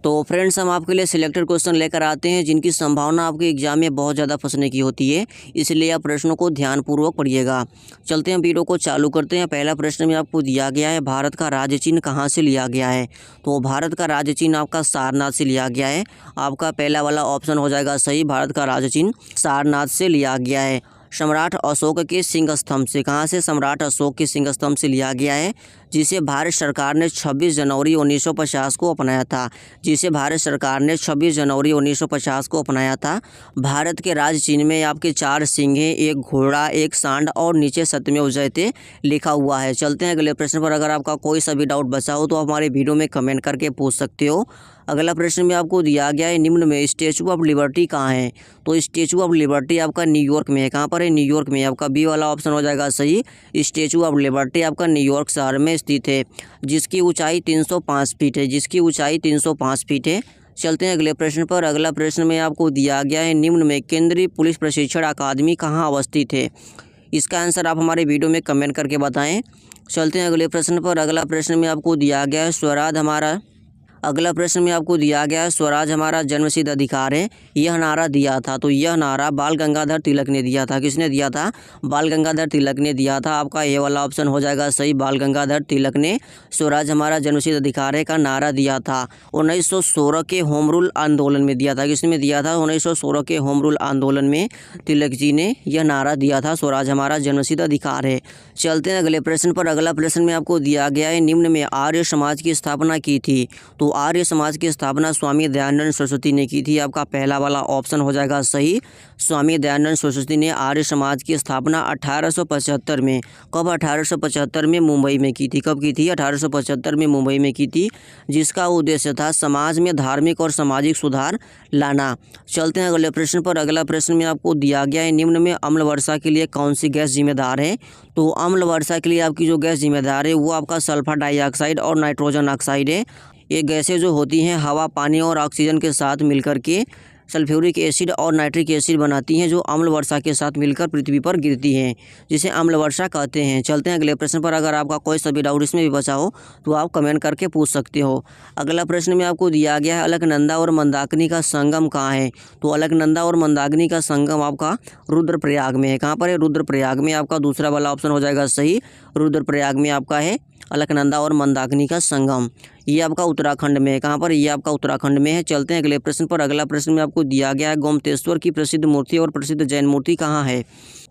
तो फ्रेंड्स, हम आपके लिए सिलेक्टेड क्वेश्चन लेकर आते हैं जिनकी संभावना आपके एग्जाम में बहुत ज़्यादा फंसने की होती है, इसलिए आप प्रश्नों को ध्यानपूर्वक पढ़िएगा। चलते हैं वीडियो को चालू करते हैं। पहला प्रश्न में आपको दिया गया है, भारत का राज्य चिन्ह कहाँ से लिया गया है? तो भारत का राज्य चिन्ह आपका सारनाथ से लिया गया है। आपका पहला वाला ऑप्शन हो जाएगा सही, भारत का राज्य चिन्ह सारनाथ से लिया गया है। सम्राट अशोक के सिंह स्तंभ से, कहाँ से? सम्राट अशोक के सिंह स्तंभ से लिया गया है, जिसे भारत सरकार ने 26 जनवरी 1950 को अपनाया था। जिसे भारत सरकार ने 26 जनवरी 1950 को अपनाया था। भारत के राज्य चिन्ह में आपके 4 सिंह हैं, एक घोड़ा, एक सांड और नीचे सत्यमेव जयते लिखा हुआ है। चलते हैं अगले प्रश्न पर। अगर आपका कोई सा भी डाउट बचा हो तो आप हमारे वीडियो में कमेंट करके पूछ सकते हो। अगला प्रश्न में आपको दिया गया है, निम्न में स्टैचू ऑफ लिबर्टी कहाँ है? तो स्टैचू ऑफ लिबर्टी आपका न्यूयॉर्क में है। कहाँ पर है? न्यूयॉर्क में। आपका बी वाला ऑप्शन हो जाएगा सही। स्टैचू ऑफ लिबर्टी आपका न्यूयॉर्क शहर में स्थित है, जिसकी ऊंचाई 305 फीट है। जिसकी ऊंचाई 305 फीट है। चलते हैं अगले प्रश्न पर। अगला प्रश्न में आपको दिया गया है, निम्न में केंद्रीय पुलिस प्रशिक्षण अकादमी कहाँ अवस्थित है? इसका आंसर आप हमारे वीडियो में कमेंट करके बताएं। चलते हैं अगले प्रश्न पर। अगला प्रश्न में आपको दिया गया है, स्वराज हमारा अगला प्रश्न में आपको दिया गया है, स्वराज हमारा जन्मसिद्ध अधिकार है, यह नारा दिया था। तो यह नारा बाल गंगाधर तिलक ने दिया था। किसने दिया था? बाल गंगाधर तिलक ने दिया था। आपका ये वाला ऑप्शन हो जाएगा सही, बाल गंगाधर तिलक ने स्वराज हमारा जन्मसिद्ध अधिकार है का नारा दिया था। 1916 के होम रूल आंदोलन में दिया था। किसने दिया था? 1916 के होम रूल आंदोलन में तिलक जी ने यह नारा दिया था, स्वराज हमारा जन्मसिद्ध अधिकार है। चलते हैं अगले प्रश्न पर। अगला प्रश्न में आपको दिया गया है, निम्न में आर्य समाज की स्थापना की थी। तो आर्य समाज की स्थापना स्वामी दयानंद सरस्वती ने की थी। आपका पहला वाला ऑप्शन हो जाएगा सही, स्वामी दयानंद सरस्वती ने आर्य समाज की स्थापना 1875 में। कब? 1875 में मुंबई में की थी। कब की थी? 1875 में मुंबई में की थी, जिसका उद्देश्य था समाज में धार्मिक और सामाजिक सुधार लाना। चलते हैं अगले प्रश्न पर। अगला प्रश्न में आपको दिया गया है, निम्न में अम्ल वर्षा के लिए कौन सी गैस जिम्मेदार है? तो अम्ल वर्षा के लिए आपकी जो गैस जिम्मेदार है वो आपका सल्फर डाइऑक्साइड और नाइट्रोजन ऑक्साइड है। ये गैसें जो होती हैं हवा, पानी और ऑक्सीजन के साथ मिलकर के सल्फ्यूरिक एसिड और नाइट्रिक एसिड बनाती हैं, जो अम्ल वर्षा के साथ मिलकर पृथ्वी पर गिरती हैं, जिसे अम्ल वर्षा कहते हैं। चलते हैं अगले प्रश्न पर। अगर आपका कोई सा भी डाउट इसमें भी बचा हो तो आप कमेंट करके पूछ सकते हो। अगला प्रश्न में आपको दिया गया है, अलकनंदा और मंदाकिनी का संगम कहाँ है? तो अलकनंदा और मंदाकिनी का संगम आपका रुद्रप्रयाग में है। कहाँ पर है? रुद्रप्रयाग में। आपका दूसरा वाला ऑप्शन हो जाएगा सही, रुद्रप्रयाग में आपका है अलकनंदा और मंदाकिनी का संगम। ये आपका उत्तराखंड में है। कहाँ पर? ये आपका उत्तराखंड में है। चलते हैं अगले प्रश्न पर। अगला प्रश्न में आपको दिया गया है, गोमतेश्वर की प्रसिद्ध मूर्ति और प्रसिद्ध जैन मूर्ति कहाँ है?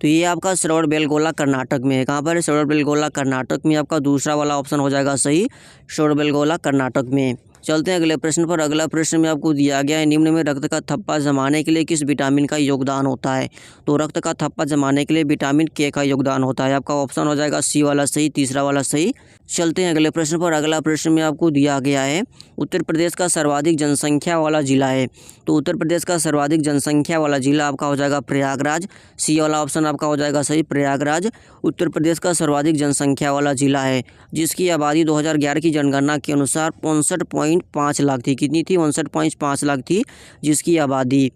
तो ये आपका श्रवणबेलगोला कर्नाटक में है। कहाँ पर है? श्रवणबेलगोला कर्नाटक में। आपका दूसरा वाला ऑप्शन हो जाएगा सही, श्रवणबेलगोला कर्नाटक में। चलते हैं अगले प्रश्न पर। अगला प्रश्न में आपको दिया गया है, निम्न में रक्त का थप्पा जमाने के लिए किस विटामिन का योगदान होता है? तो रक्त का थप्पा जमाने के लिए विटामिन के का योगदान होता है। आपका ऑप्शन हो जाएगा सी वाला सही, तीसरा वाला सही। चलते हैं अगले प्रश्न पर। अगला प्रश्न में आपको दिया गया है, उत्तर प्रदेश का सर्वाधिक जनसंख्या वाला जिला है। तो उत्तर प्रदेश का सर्वाधिक जनसंख्या वाला जिला आपका हो जाएगा प्रयागराज। सी वाला ऑप्शन आपका हो जाएगा सही, प्रयागराज उत्तर प्रदेश का सर्वाधिक जनसंख्या वाला जिला है, जिसकी आबादी 2011 की जनगणना के अनुसार 59.5 लाख थी। कितनी थी? 59.5 लाख थी जिसकी आबादी।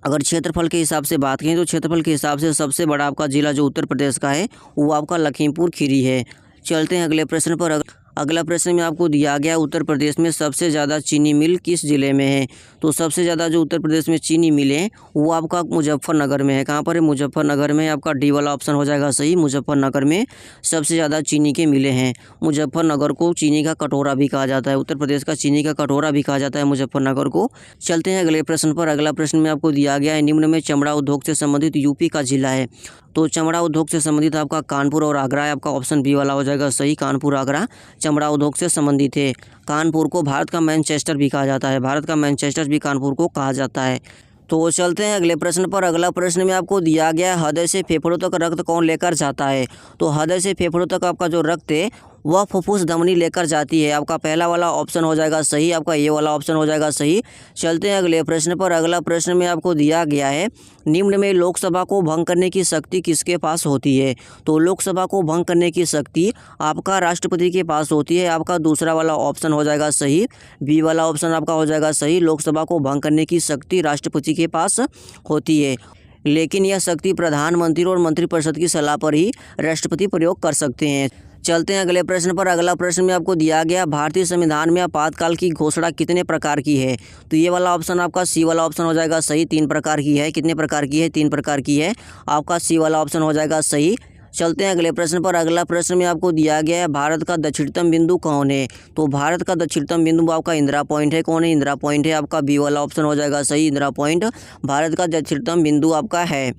अगर क्षेत्रफल के हिसाब से बात करें तो क्षेत्रफल के हिसाब से सबसे बड़ा आपका जिला जो उत्तर प्रदेश का है वो आपका लखीमपुर खीरी है। चलते हैं अगले प्रश्न पर। अगला प्रश्न में आपको दिया गया, उत्तर प्रदेश में सबसे ज़्यादा चीनी मिल किस ज़िले में है? तो सबसे ज़्यादा जो उत्तर प्रदेश में चीनी मिल है वो आपका मुजफ्फरनगर में है। कहाँ पर है? मुजफ्फरनगर में। आपका डी वाला ऑप्शन हो जाएगा सही, मुजफ्फरनगर में सबसे ज़्यादा चीनी के मिले हैं। मुजफ्फरनगर को चीनी का कटोरा भी कहा जाता है, उत्तर प्रदेश का चीनी का कटोरा भी कहा जाता है मुजफ्फरनगर को। चलते हैं अगले प्रश्न पर। अगला प्रश्न में आपको दिया गया है, निम्न में चमड़ा उद्योग से संबंधित यूपी का जिला है। तो चमड़ा उद्योग से संबंधित आपका कानपुर और आगरा है। आपका ऑप्शन बी वाला हो जाएगा सही, कानपुर आगरा चमड़ा उद्योग से संबंधित है। कानपुर को भारत का मैनचेस्टर भी कहा जाता है। भारत का मैनचेस्टर भी कानपुर को कहा जाता है। तो चलते हैं अगले प्रश्न पर। अगला प्रश्न में आपको दिया गया है, हृदय से फेफड़ों तक रक्त कौन लेकर जाता है? तो हृदय से फेफड़ों तक आपका जो रक्त है वह फुफ्फुस धमनी लेकर जाती है। आपका पहला वाला ऑप्शन हो जाएगा सही, आपका ये वाला ऑप्शन हो जाएगा सही। चलते हैं अगले प्रश्न पर। अगला प्रश्न में आपको दिया गया है, निम्न में लोकसभा को भंग करने की शक्ति किसके पास होती है? तो लोकसभा को भंग करने की शक्ति आपका राष्ट्रपति के पास होती है। आपका दूसरा वाला ऑप्शन हो जाएगा सही, बी वाला ऑप्शन आपका हो जाएगा सही, लोकसभा को भंग करने की शक्ति राष्ट्रपति के पास होती है। लेकिन यह शक्ति प्रधानमंत्री और मंत्रिपरिषद की सलाह पर ही राष्ट्रपति प्रयोग कर सकते हैं। चलते हैं अगले प्रश्न पर। अगला प्रश्न में आपको दिया गया, भारतीय संविधान में आपातकाल की घोषणा कितने प्रकार की है? तो ये वाला ऑप्शन आपका सी वाला ऑप्शन हो जाएगा सही। 3 प्रकार की है। कितने प्रकार की है? 3 प्रकार की है। आपका सी वाला ऑप्शन हो जाएगा सही। चलते हैं अगले प्रश्न पर। अगला प्रश्न में आपको दिया गया है, भारत का दक्षिणतम बिंदु कौन है? तो भारत का दक्षिणतम बिंदु आपका इंदिरा पॉइंट है। कौन है? इंदिरा पॉइंट है। आपका बी वाला ऑप्शन हो जाएगा सही। इंदिरा पॉइंट भारत का दक्षिणतम बिंदु आपका है।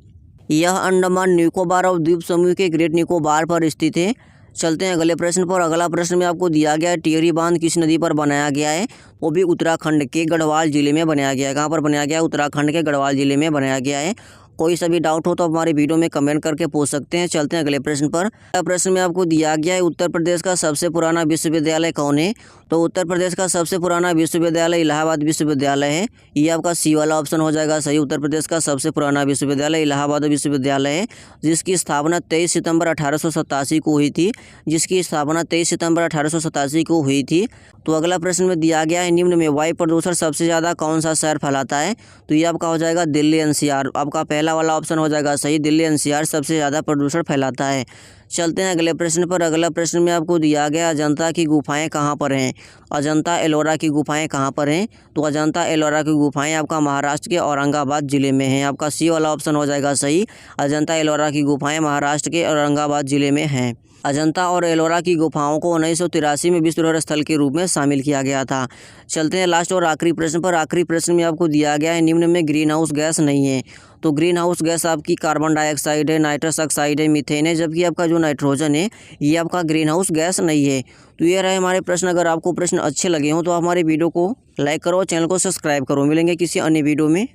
यह अंडमान निकोबार और द्वीप समूह के ग्रेट निकोबार पर स्थित है। चलते हैं अगले प्रश्न पर। अगला प्रश्न में आपको दिया गया है, टिहरी बांध किस नदी पर बनाया गया है? वो भी उत्तराखंड के गढ़वाल जिले में बनाया गया है। कहाँ पर बनाया गया है? उत्तराखंड के गढ़वाल जिले में बनाया गया है। कोई सा भी डाउट हो तो हमारे वीडियो में कमेंट करके पूछ सकते हैं। चलते हैं अगले प्रश्न पर। अगला प्रश्न में आपको दिया गया है, उत्तर प्रदेश का सबसे पुराना विश्वविद्यालय कौन है? तो उत्तर प्रदेश का सबसे पुराना विश्वविद्यालय इलाहाबाद विश्वविद्यालय है। ये आपका सी वाला ऑप्शन हो जाएगा सही। उत्तर प्रदेश का सबसे पुराना विश्वविद्यालय इलाहाबाद विश्वविद्यालय है, जिसकी स्थापना 23 सितंबर 1887 को हुई थी। जिसकी स्थापना 23 सितंबर 1887 को हुई थी। तो अगला प्रश्न में दिया गया है, निम्न में वायु प्रदूषण सबसे ज़्यादा कौन सा शहर फैलाता है? तो ये आपका हो जाएगा दिल्ली एनसीआर। आपका पहला वाला ऑप्शन हो जाएगा सही। दिल्ली एनसीआर सबसे ज़्यादा प्रदूषण फैलाता है। चलते हैं अगले प्रश्न पर। अगला प्रश्न में आपको दिया गया, अजंता की गुफाएं कहाँ पर हैं? अजंता एलोरा की गुफाएं कहाँ पर हैं? तो अजंता एलोरा की गुफाएं आपका महाराष्ट्र के औरंगाबाद जिले में हैं। आपका सी वाला ऑप्शन हो जाएगा सही। अजंता एलोरा की गुफाएं महाराष्ट्र के औरंगाबाद जिले में हैं। अजंता और एलोरा की गुफाओं को 1983 में विश्व धरोहर स्थल के रूप में शामिल किया गया था। चलते हैं लास्ट और आखिरी प्रश्न पर। आखिरी प्रश्न में आपको दिया गया है, निम्न में ग्रीन हाउस गैस नहीं है। तो ग्रीन हाउस गैस आपकी कार्बन डाइऑक्साइड है, नाइट्रस ऑक्साइड है, मीथेन है, जबकि आपका जो नाइट्रोजन है ये आपका ग्रीन हाउस गैस नहीं है। तो ये रहे हमारे प्रश्न। अगर आपको प्रश्न अच्छे लगे हों तो आप हमारे वीडियो को लाइक करो, चैनल को सब्सक्राइब करो। मिलेंगे किसी अन्य वीडियो में।